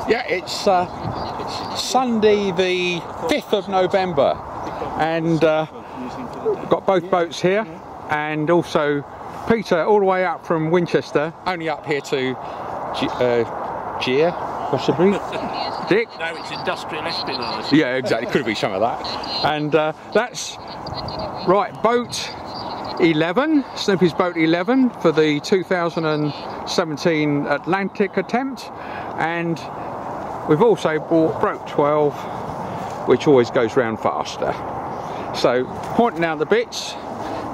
Yeah, it's Sunday the 5th of November, and we've got both boats here, and also Peter all the way up from Winchester, only up here to Gier, possibly. Dick? No, it's industrial espionage. Yeah, exactly, could be some of that. And that's, right, boat 11, Snoopy's boat 11 for the 2017 Atlantic attempt, and we've also bought boat 12, which always goes round faster. So, pointing out the bits,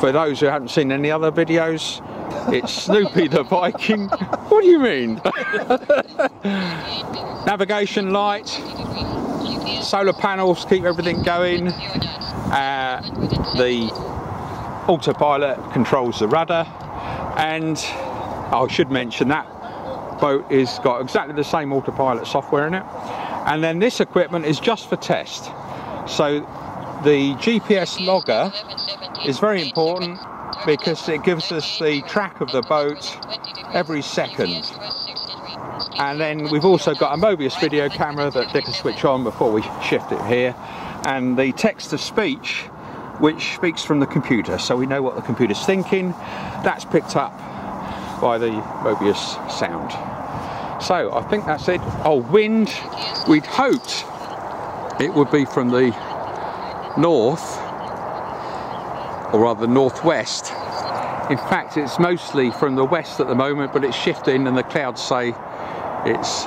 for those who haven't seen any other videos, it's Snoopy the Viking. What do you mean? Navigation light, solar panels keep everything going, the autopilot controls the rudder, and I should mention that boat has got exactly the same autopilot software in it. And then this equipment is just for test. So the GPS logger is very important because it gives us the track of the boat every second. And then we've also got a Mobius video camera that Dick can switch on before we shift it here, and the text to speech, which speaks from the computer, so we know what the computer's thinking. That's picked up by the Mobius sound. So I think that's it. Oh, wind. We'd hoped it would be from the north, or rather northwest. In fact, it's mostly from the west at the moment, but it's shifting, and the clouds say it's,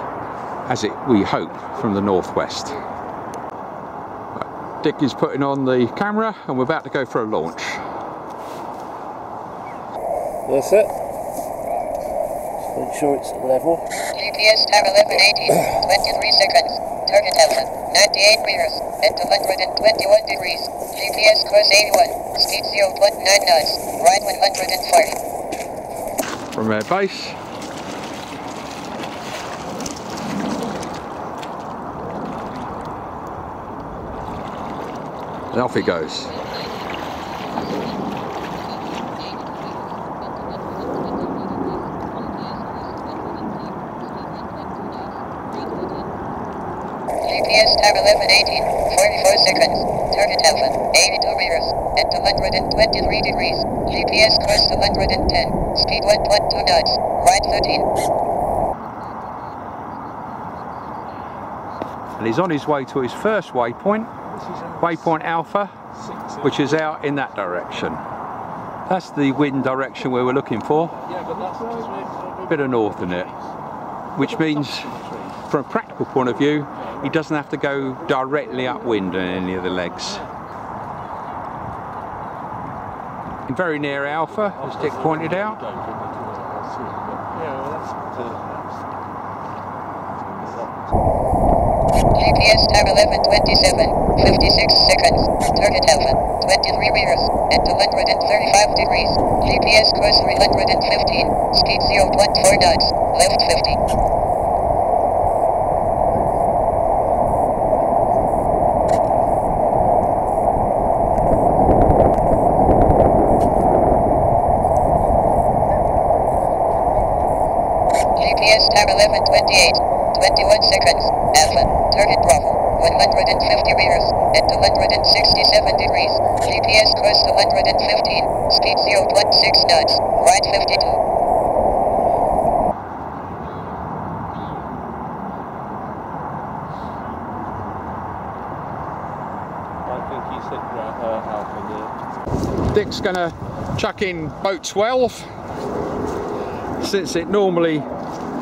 we hope, from the northwest. Dick is putting on the camera, and we're about to go for a launch. That's it. Just make sure it's level. GPS time 11:18, 23 seconds. Target Alpha, 98 meters, at 221 degrees. GPS course 81, speed 0.9 knots, right 140. From our base. And off he goes. GPS time 11:18, 44 seconds. Target Alpha, 82 meters, at 223 degrees. GPS course 210, speed 1.2 knots, right 13. And he's on his way to his first waypoint, waypoint Alpha, which is out in that direction. That's the wind direction we were looking for. Bit of north in it, which means from a practical point of view, he doesn't have to go directly upwind on any of the legs. Very near Alpha, as Dick pointed out. GPS time 11:27, 56 seconds. Target Alpha, 23 meters, at 235 degrees. GPS course 315, speed 0.4 knots, left 50. GPS time 11:28, 21 seconds. Alpha, target Bravo, 150 meters, at 267 degrees. GPS course 215, speed 0.6 knots, right 52. I think he said Alpha there. Dick's gonna chuck in boat 12, since it normally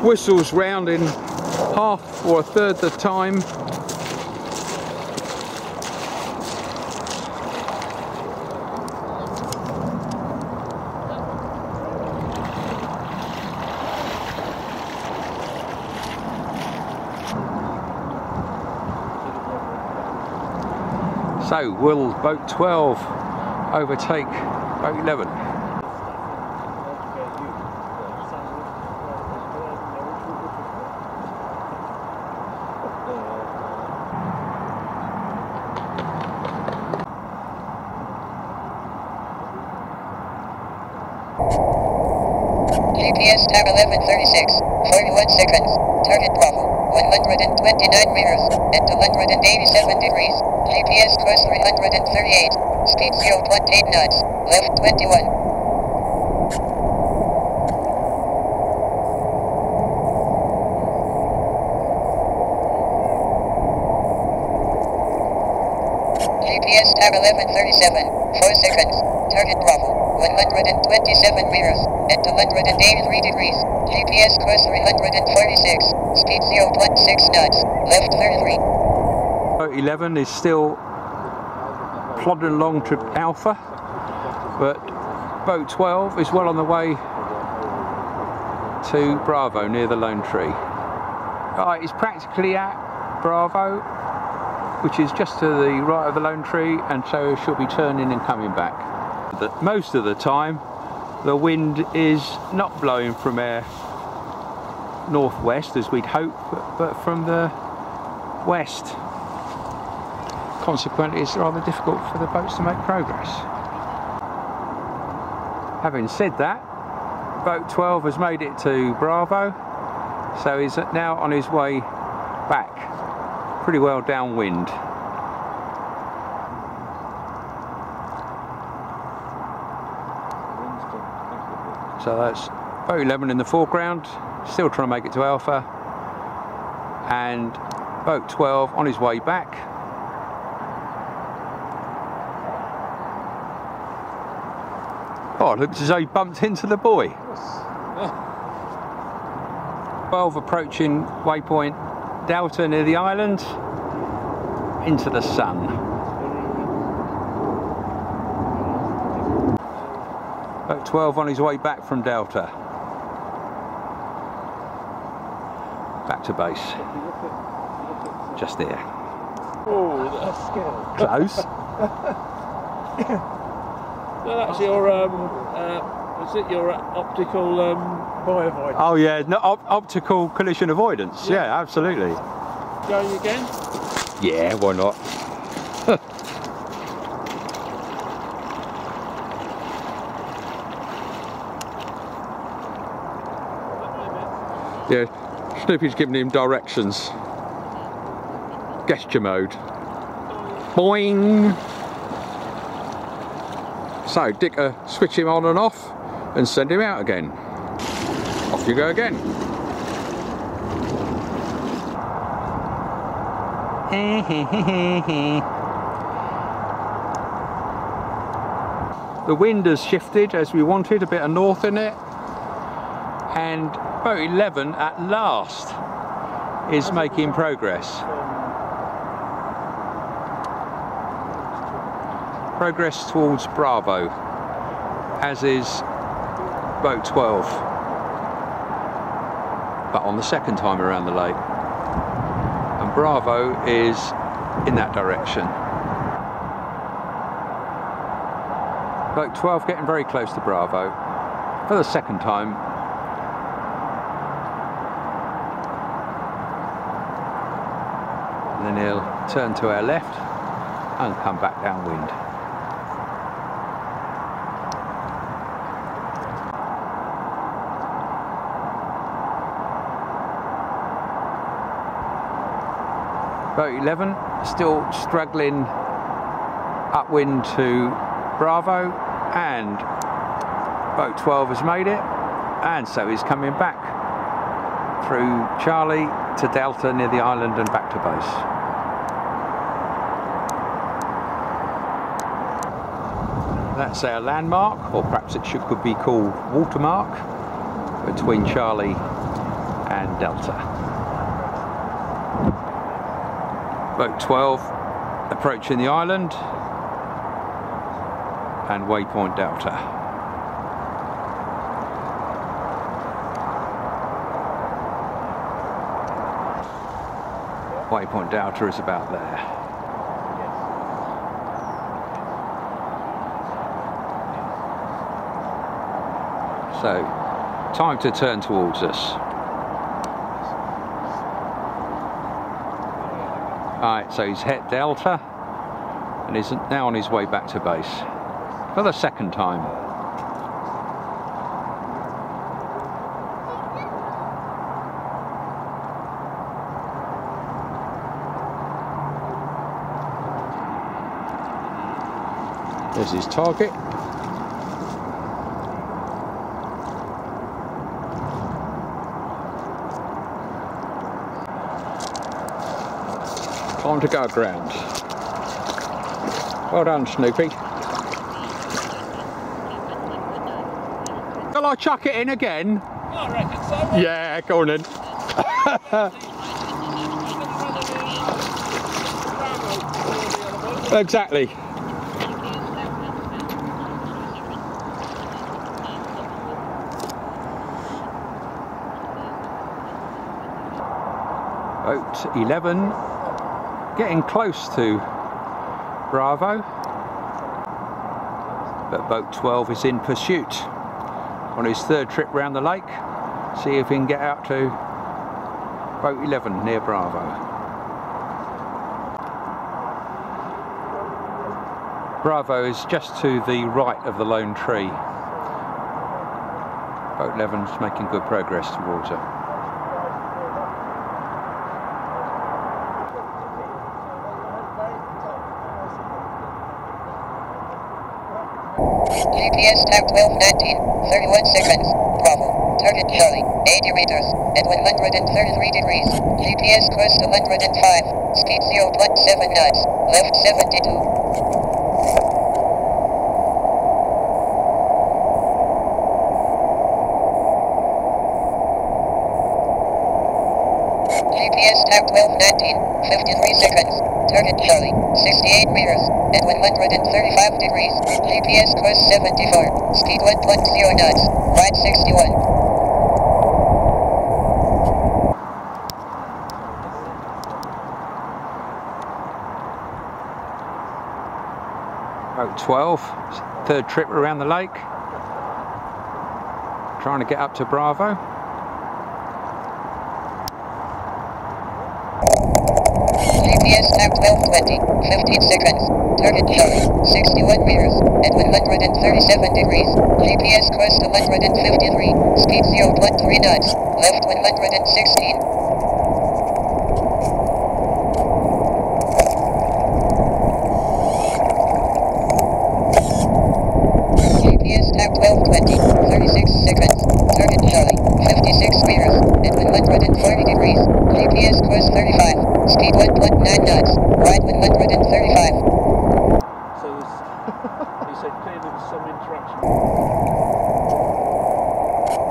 whistles round in half or a third the time. So will boat 12 overtake boat 11? GPS time 11:36, 41 seconds. Target Bravo, 129 meters at 287 degrees. GPS course 338. Speed 0.8 knots. Left 21. GPS time 11:37. 4 seconds. Target Bravo. 127 meters at 283 degrees. GPS course 346. Speed 0.6 knots. Left 33. Boat 11 is still plodding along to Alpha, but boat 12 is well on the way to Bravo near the Lone Tree. Right, it's practically at Bravo, which is just to the right of the Lone Tree, and so she'll be turning and coming back. Most of the time the wind is not blowing from air northwest as we'd hope, but from the west. Consequently, it's rather difficult for the boats to make progress. Having said that, boat 12 has made it to Bravo, so he's now on his way back, pretty well downwind. So that's boat 11 in the foreground, still trying to make it to Alpha, and boat 12 on his way back. Oh, it looks as though he bumped into the buoy. 12 approaching waypoint Delta near the island, into the sun. Boat 12 on his way back from Delta. Back to base. Just there. Oh, that's Close. So that's your, is it your optical buoy avoidance? Oh yeah, no, optical collision avoidance. Yeah, absolutely. Going again? Yeah, why not? Yeah, Snoopy's giving him directions. Gesture mode. Boing! So, Dicker, switch him on and off and send him out again. Off you go again. The wind has shifted as we wanted, a bit of north in it, and boat 11 at last is making progress. Progress towards Bravo, as is boat 12, but on the second time around the lake, and Bravo is in that direction. Boat 12 getting very close to Bravo for the second time. And then he'll turn to our left and come back downwind. Boat 11 still struggling upwind to Bravo, and boat 12 has made it, and so he's coming back through Charlie to Delta near the island and back to base. That's our landmark, or perhaps it could be called watermark, between Charlie and Delta. Boat 12 approaching the island and waypoint Delta. Waypoint Delta is about there. So, time to turn towards us. Alright, so he's hit Delta and is now on his way back to base for the second time. There's his target. Time to go ground. Well done, Snoopy. Shall I chuck it in again? I reckon so. Yeah, go on then. Exactly. Boat 11 getting close to Bravo, but boat 12 is in pursuit on his third trip round the lake. See if he can get out to boat 11 near Bravo. Bravo is just to the right of the lone tree. Boat 11 is making good progress towards her. GPS time 12:19, 31 seconds. Bravo. Target Charlie, 80 meters, at 133 degrees. GPS course 105, speed 0.7 knots, left 72. GPS time 12:19, 53 seconds. Target Charlie, 68 meters, at 135 degrees. GPS course 74, speed 1.0 knots, right 61. Boat 12, third trip around the lake. Trying to get up to Bravo. GPS time 12:20, 15 seconds. Target Charlie, 61 meters, at 137 degrees. GPS course 153, speed 0.3 knots, left 116. GPS time 12:20, 36 seconds. Target Charlie, 56 meters, at 140 degrees. GPS course 35, speed 1.9 knots, right 135. So he said clearly there's some interaction.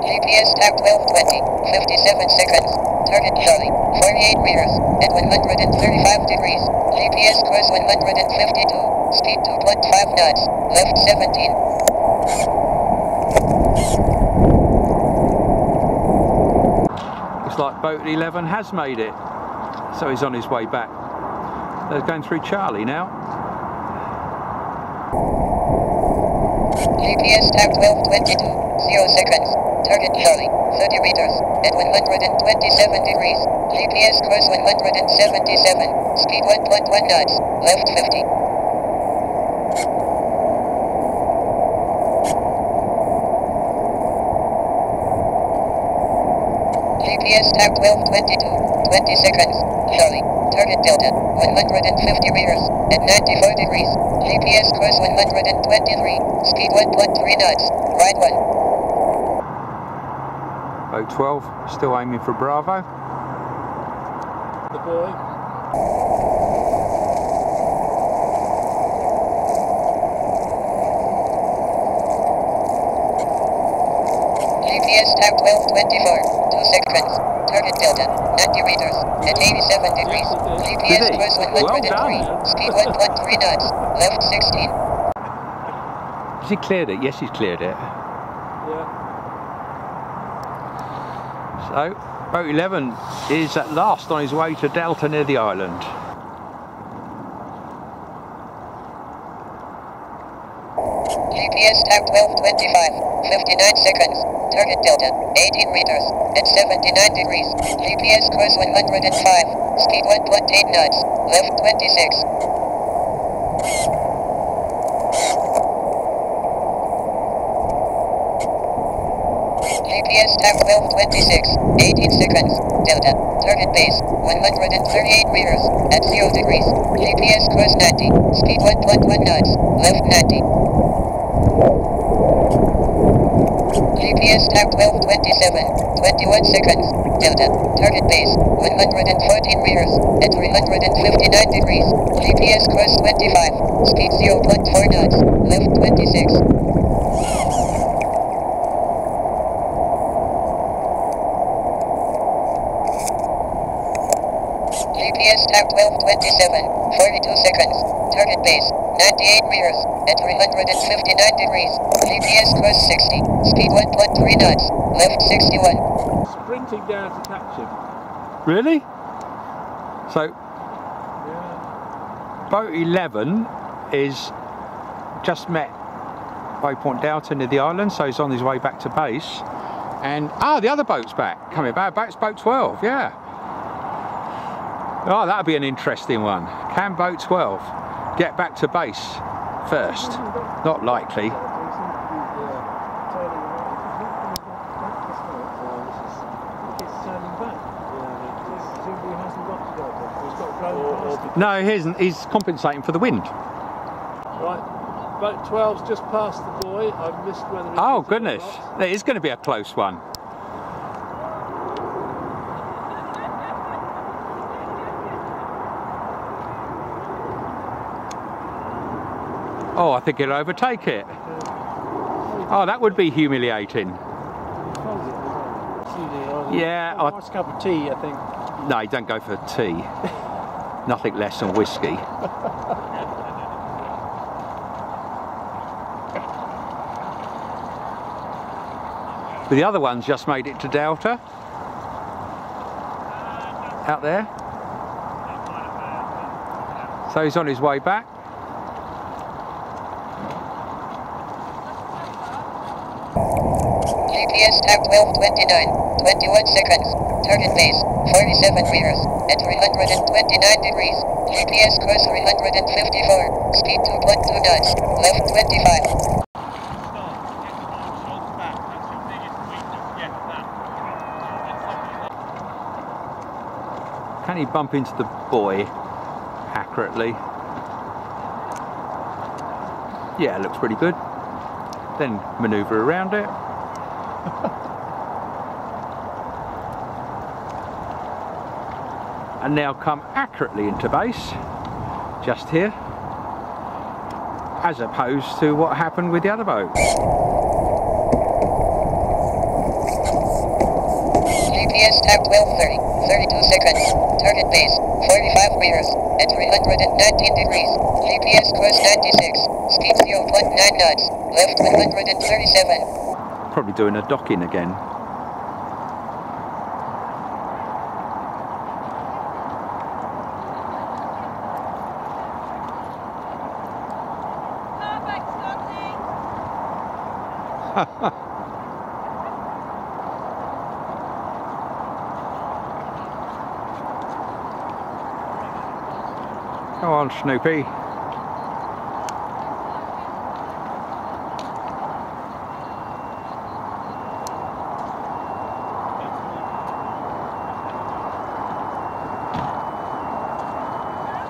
GPS time 12:20, 57 seconds. Target Charlie, 48 meters, at 135 degrees. GPS course 152, speed 2.5 knots, left 17. Looks like boat 11 has made it, so he's on his way back. They're going through Charlie now. GPS time 12:22, 0 seconds. Target Charlie, 30 meters, at 127 degrees. GPS course 177, speed 1.1 knots, left 50. GPS time 12:22, 20 seconds. Charlie, target Delta, 150 meters, at 94 degrees. GPS course 123, speed 1.3 knots, right 1. Boat 12 still aiming for Bravo. The boy. GPS time 12:24, 2 seconds. Target Delta, 90 meters, at 87 degrees. GPS Did he? course 103, Well speed 1.3 knots, left 16. Has he cleared it? Yes, he's cleared it. Yeah. So, boat 11 is at last on his way to Delta near the island. GPS time 12:25, 59 seconds. Target Delta, 18 meters, at 79 degrees. GPS course 105, speed 1.8 knots, left 26. GPS time 12:26. 18 seconds. Delta. Target base 138 meters at 0 degrees. GPS course 90. Speed 1.1 knots. Left 90. GPS time 12:27. 21 seconds. Delta. Target base 114 meters at 359 degrees. GPS course 25. Speed 0.4 knots. Left 26. GPS time 12:27. 42 seconds. Target base 98 meters at 359 degrees. GPS course 60. Speed 1.3 knots. Left 61. Sprinting down to catch him. Really? So, Yeah. boat 11 is just met Waypoint Delta near the island, so he's on his way back to base. And, the other boat's back, coming back. It's boat 12, yeah. Oh, that'll be an interesting one. Can boat 12 get back to base first? Not likely. No, he isn't. He's compensating for the wind. Right, boat 12's just past the buoy. I've missed whether. Oh goodness, it is going to be a close one. Oh, I think he'll overtake it. Oh, that would be humiliating. Yeah, Nice cup of tea, I think. no, don't go for tea. Nothing less than whiskey. But the other one's just made it to Delta. Out there. So he's on his way back. GPS time 12:29. 21 seconds. Target base 47 meters at 329 degrees. GPS course 354. Speed 2.2 knots. Left 25. Can he bump into the buoy accurately? Yeah, it looks pretty good. Then manoeuvre around it. And now come accurately into base, just here, as opposed to what happened with the other boat. GPS time 12:30. 32 seconds. Target base 45 meters at 319 degrees. GPS course 96. Speed 0.9 knots. Left 137. Probably doing a docking again. Come on, Snoopy.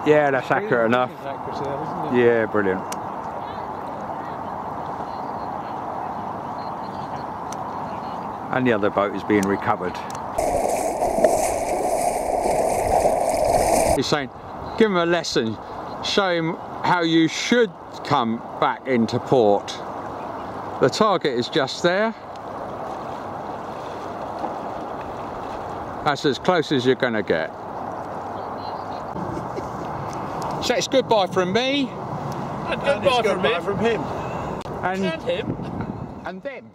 Yeah, that's accurate enough. Yeah, brilliant. And the other boat is being recovered. He's saying, give him a lesson, show him how you should come back into port. The target is just there. That's as close as you're going to get. So it's goodbye from me. And goodbye from him. And And him. And them.